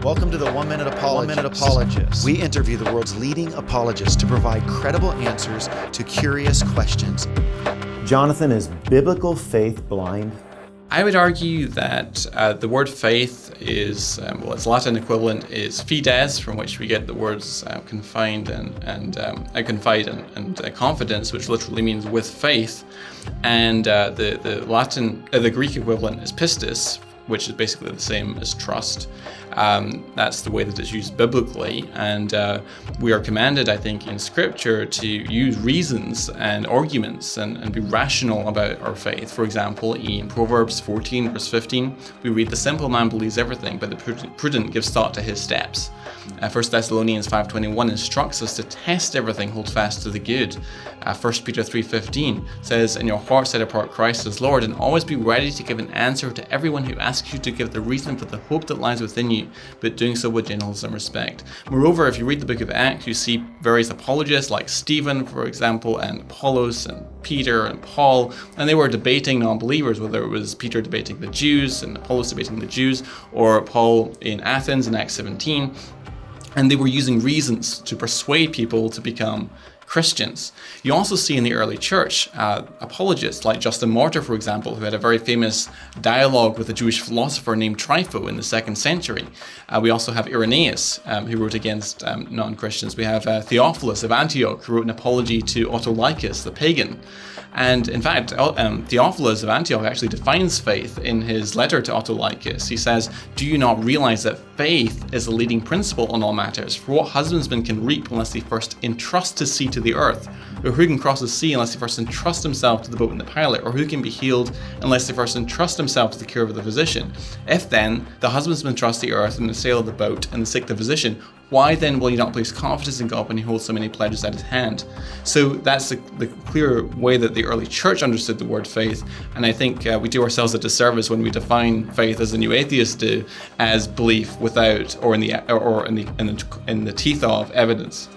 Welcome to the One Minute Apologist. We interview the world's leading apologists to provide credible answers to curious questions. Jonathan, is biblical faith blind? I would argue that the word faith is, its Latin equivalent is fides, from which we get the words confide and confidence, which literally means with faith. And the Greek equivalent is pistis, which is basically the same as trust. That's the way that it's used biblically, and we are commanded, I think, in Scripture to use reasons and arguments and be rational about our faith. For example, in Proverbs 14, verse 15, we read, "The simple man believes everything, but the prudent gives thought to his steps." 1 Thessalonians 5:21 instructs us to test everything, hold fast to the good. 1 Peter 3:15 says, "In your heart set apart Christ as Lord, and always be ready to give an answer to everyone who asks you to give the reason for the hope that lies within you, but doing so with gentleness and respect." Moreover, if you read the book of Acts, you see various apologists like Stephen, for example, and Apollos and Peter and Paul, and they were debating non-believers, whether it was Peter debating the Jews and Apollos debating the Jews, or Paul in Athens in Acts 17. And they were using reasons to persuade people to become Christians. You also see in the early church apologists like Justin Martyr, for example, who had a very famous dialogue with a Jewish philosopher named Trypho in the 2nd century. We also have Irenaeus, who wrote against non-Christians. We have Theophilus of Antioch, who wrote an apology to Autolycus, the pagan. And in fact, Theophilus of Antioch actually defines faith in his letter to Autolycus. He says, "Do you not realize that faith is the leading principle on all matters? For what husbandman can reap unless he first entrust his seed to the earth? Or who can cross the sea unless he first entrust himself to the boat and the pilot? Or who can be healed unless he first entrust himself to the care of the physician? If then the husbandman trusts the earth and the sail of the boat and the sick the physician, why then will you not place confidence in God when he holds so many pledges at his hand?" So that's the clear way that the early church understood the word faith, and I think we do ourselves a disservice when we define faith as the new atheists do, as belief without or in the teeth of evidence.